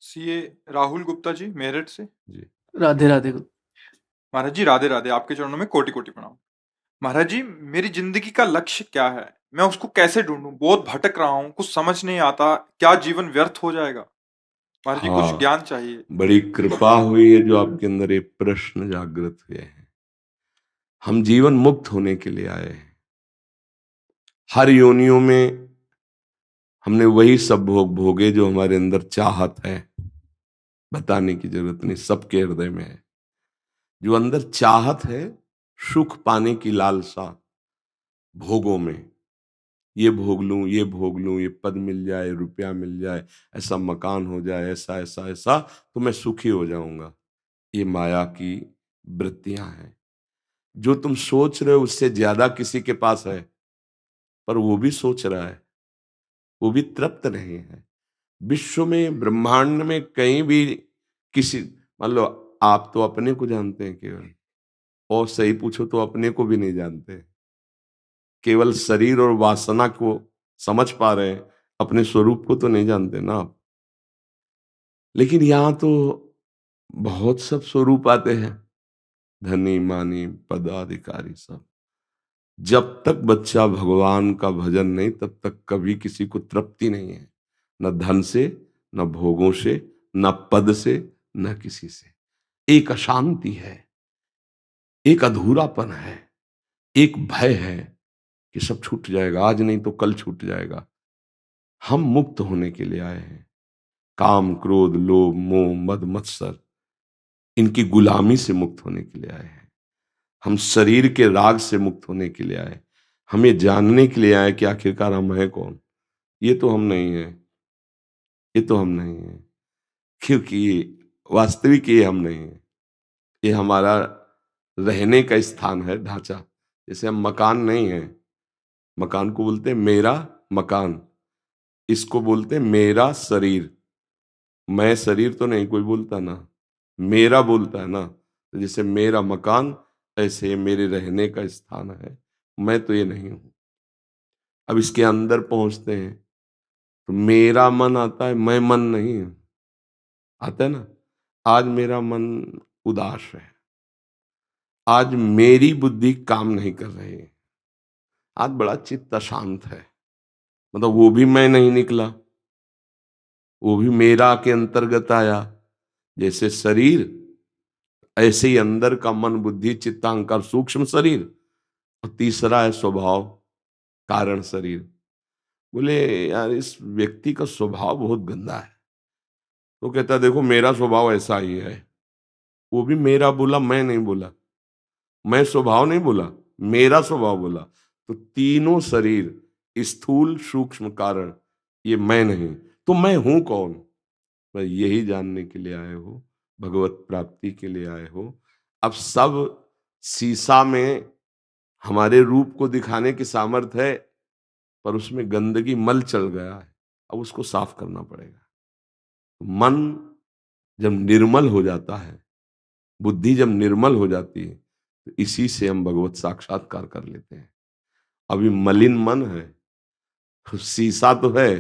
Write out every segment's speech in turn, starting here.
CA Rahul Gupta ji, Meerut से। जी। राधे राधे। महाराज जी राधे राधे, आपके चरणों में कोटि कोटि प्रणाम। महाराज जी, मेरी जिंदगी का लक्ष्य क्या है? मैं उसको कैसे ढूंढूं? बहुत भटक रहा हूँ, कुछ समझ नहीं आता। क्या जीवन व्यर्थ हो जाएगा? महाराज जी, कुछ हाँ, ज्ञान चाहिए। बड़ी कृपा हुई है जो आपके अंदर ये प्रश्न जागृत हुए हैं। हम जीवन मुक्त होने के लिए आए हैं। हर योनियों में हमने वही सब भोग भोगे जो हमारे अंदर चाहत है। बताने की जरूरत नहीं, सबके हृदय में है। जो अंदर चाहत है, सुख पाने की लालसा, भोगों में, ये भोग लूं, ये भोग लूं, ये पद मिल जाए, रुपया मिल जाए, ऐसा मकान हो जाए, ऐसा ऐसा ऐसा, तो मैं सुखी हो जाऊंगा। ये माया की वृत्तियां हैं। जो तुम सोच रहे हो उससे ज्यादा किसी के पास है, पर वो भी सोच रहा है, वो भी तृप्त नहीं है। विश्व में, ब्रह्मांड में कहीं भी किसी, मान लो, आप तो अपने को जानते हैं केवल, और सही पूछो तो अपने को भी नहीं जानते। केवल शरीर और वासना को समझ पा रहे हैं, अपने स्वरूप को तो नहीं जानते ना आप। लेकिन यहां तो बहुत सब स्वरूप आते हैं, धनी मानी पदाधिकारी सब। जब तक बच्चा भगवान का भजन नहीं, तब तक कभी किसी को तृप्ति नहीं है। न धन से, न भोगों से, न पद से, न किसी से। एक अशांति है, एक अधूरापन है, एक भय है कि सब छूट जाएगा, आज नहीं तो कल छूट जाएगा। हम मुक्त होने के लिए आए हैं। काम, क्रोध, लोभ, मोह, मद, मत्सर, इनकी गुलामी से मुक्त होने के लिए आए हैं। हम शरीर के राग से मुक्त होने के लिए आए। हम ये जानने के लिए आए कि आखिरकार हम हैं कौन। ये तो हम नहीं है, ये तो हम नहीं है, क्योंकि वास्तविक ये हम नहीं है। ये हमारा रहने का स्थान है, ढांचा। जैसे हम मकान नहीं है, मकान को बोलते हैं मेरा मकान, इसको बोलते हैं मेरा शरीर। मैं शरीर तो नहीं कोई बोलता ना, मेरा बोलता है ना। तो जैसे मेरा मकान, ऐसे ये मेरे रहने का स्थान है। मैं तो ये नहीं हूं। अब इसके अंदर पहुंचते हैं तो मेरा मन आता है, मैं मन नहीं हूं। आता है ना। आज मेरा मन उदास है, आज मेरी बुद्धि काम नहीं कर रही है, आज बड़ा चित्त अशांत है। मतलब वो भी मैं नहीं निकला, वो भी मेरा के अंतर्गत आया। जैसे शरीर, ऐसे ही अंदर का मन, बुद्धि, चित्तांकर, सूक्ष्म शरीर, और तीसरा है स्वभाव, कारण शरीर। बोले यार, इस व्यक्ति का स्वभाव बहुत गंदा है। तो कहता देखो मेरा स्वभाव ऐसा ही है। वो भी मेरा बोला, मैं नहीं बोला। मैं स्वभाव नहीं बोला, मेरा स्वभाव बोला। तो तीनों शरीर, स्थूल सूक्ष्म कारण, ये मैं नहीं। तो मैं हूं कौन? मैं यही जानने के लिए आए हो, भगवत प्राप्ति के लिए आए हो। अब सब शीशा में हमारे रूप को दिखाने की सामर्थ है, पर उसमें गंदगी, मल चल गया है। अब उसको साफ करना पड़ेगा। मन जब निर्मल हो जाता है, बुद्धि जब निर्मल हो जाती है, तो इसी से हम भगवत साक्षात्कार कर लेते हैं। अभी मलिन मन है, शीशा तो है,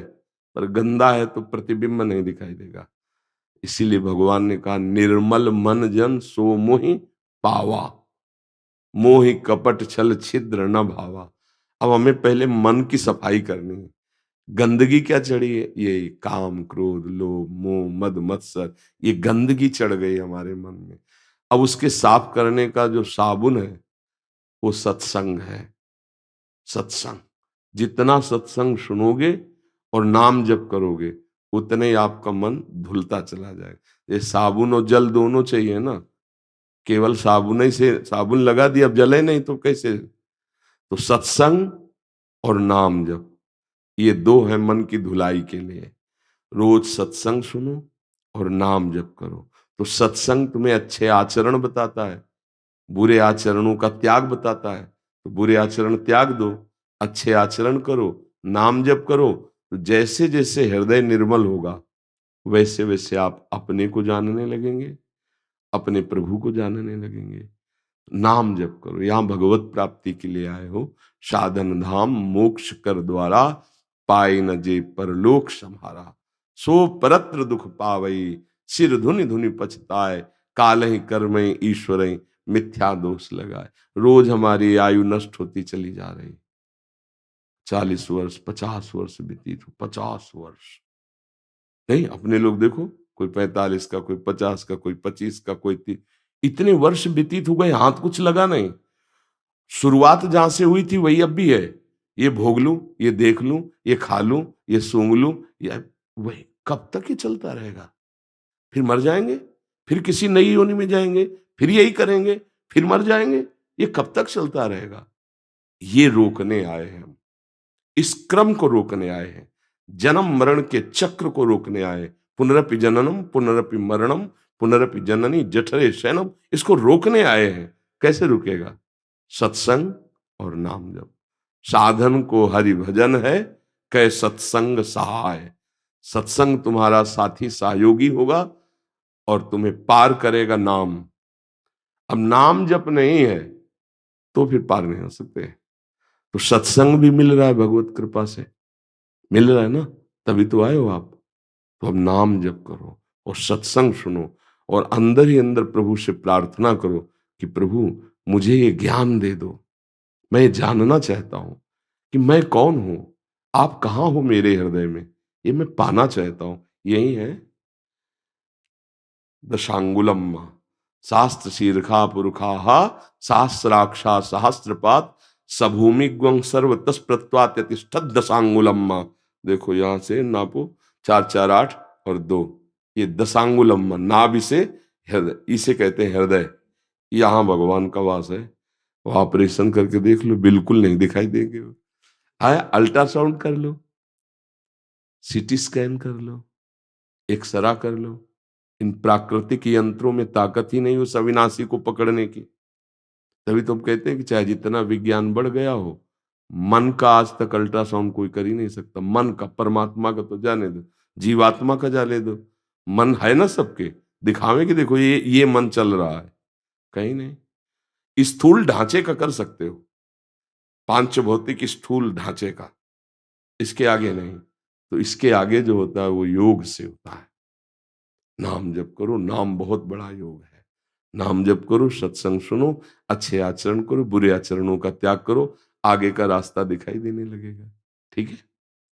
पर गंदा है तो प्रतिबिंब नहीं दिखाई देगा। इसीलिए भगवान ने कहा, निर्मल मन जन सो मोहि पावा, मोहि कपट छल छिद्र न भावा। अब हमें पहले मन की सफाई करनी है। गंदगी क्या चढ़ी है? ये काम, क्रोध, लोभ, मोह, मद, मत्सर, ये गंदगी चढ़ गई हमारे मन में। अब उसके साफ करने का जो साबुन है, वो सत्संग है। सत्संग, जितना सत्संग सुनोगे और नाम जप करोगे, उतने ही आपका मन धुलता चला जाएगा। ये साबुन और जल दोनों चाहिए ना। केवल साबुन ही से, साबुन लगा दिया अब जले नहीं तो कैसे? तो सत्संग और नाम जप, ये दो है मन की धुलाई के लिए। रोज सत्संग सुनो और नाम जप करो। तो सत्संग तुम्हें अच्छे आचरण बताता है, बुरे आचरणों का त्याग बताता है। तो बुरे आचरण त्याग दो, अच्छे आचरण करो, नाम जप करो। तो जैसे जैसे हृदय निर्मल होगा, वैसे वैसे आप अपने को जानने लगेंगे, अपने प्रभु को जानने लगेंगे। नाम जप करो। यहां भगवत प्राप्ति के लिए आए हो। साधन धाम मोक्ष कर द्वारा, पाए न जे परलोक सम्हारा। सो परत्र दुख पावई, सिर धुनि धुनि पछताए, काल ही कर्म ईश्वर मिथ्या दोष लगाए। रोज हमारी आयु नष्ट होती चली जा रही। 40 वर्ष, 50 वर्ष व्यतीत हो, 50 वर्ष नहीं, अपने लोग देखो, कोई 45 का, कोई 50 का, कोई 25 का, कोई 30। इतने वर्ष व्यतीत हो गए, हाथ कुछ लगा नहीं। शुरुआत जहां से हुई थी वही अब भी है। ये भोग लूं, ये देख लूं, ये खा लूं, ये सूंघ लूं, ये वही कब तक ये चलता रहेगा? फिर मर जाएंगे, फिर किसी नई योनि में जाएंगे, फिर यही करेंगे, फिर मर जाएंगे। ये कब तक चलता रहेगा? ये रोकने आए हैं हम, इस क्रम को रोकने आए हैं, जन्म मरण के चक्र को रोकने आए। पुनरपि जननम पुनरपि मरणम पुनरपि जननी जठरे शयनम, इसको रोकने आए हैं। कैसे रुकेगा? सत्संग और नाम जप। साधन को हरि भजन है, कै सत्संग सहाय। सत्संग तुम्हारा साथी सहयोगी होगा और तुम्हें पार करेगा नाम। अब नाम जप नहीं है तो फिर पार नहीं हो सकते। तो सत्संग भी मिल रहा है भगवत कृपा से, मिल रहा है ना, तभी तो आए हो आप। तो अब नाम जप करो और सत्संग सुनो और अंदर ही अंदर प्रभु से प्रार्थना करो कि प्रभु मुझे ये ज्ञान दे दो। मैं ये जानना चाहता हूं कि मैं कौन हूं, आप कहां हो मेरे हृदय में, ये मैं पाना चाहता हूं। यही है दशांगुलम, शास्त्र शीर्षा पुरुषा सहस्राक्षा सहस्त्रपात सभूमि ग्वं सर्व तस्प्रत्वात्यतिष्ठत दशांगुलम। देखो यहां से नापो, 4 4 8 और 2, ये दशांगुलम नाभि से हृदय, इसे कहते हैं हृदय। यहां भगवान का वास है। वो ऑपरेशन करके देख लो, बिल्कुल नहीं दिखाई देंगे। आया, अल्ट्रासाउंड कर लो, सीटी स्कैन कर लो, एक्सरा कर लो। इन प्राकृतिक यंत्रों में ताकत ही नहीं उस अविनाशी को पकड़ने की। तभी तो हम कहते हैं कि चाहे जितना विज्ञान बढ़ गया हो, मन का आज तक अल्ट्रासाउंड कोई कर ही नहीं सकता। मन का, परमात्मा का तो जाने दो, जीवात्मा का जाने दो। मन है ना सबके, दिखावे कि देखो ये मन चल रहा है, कहीं नहीं। स्थूल ढांचे का कर सकते हो, पांच भौतिक स्थूल ढांचे का, इसके आगे नहीं। तो इसके आगे जो होता है वो योग से होता है। नाम जप करो, नाम बहुत बड़ा योग है। नाम जप करो, सत्संग सुनो, अच्छे आचरण करो, बुरे आचरणों का त्याग करो, आगे का रास्ता दिखाई देने लगेगा। ठीक है।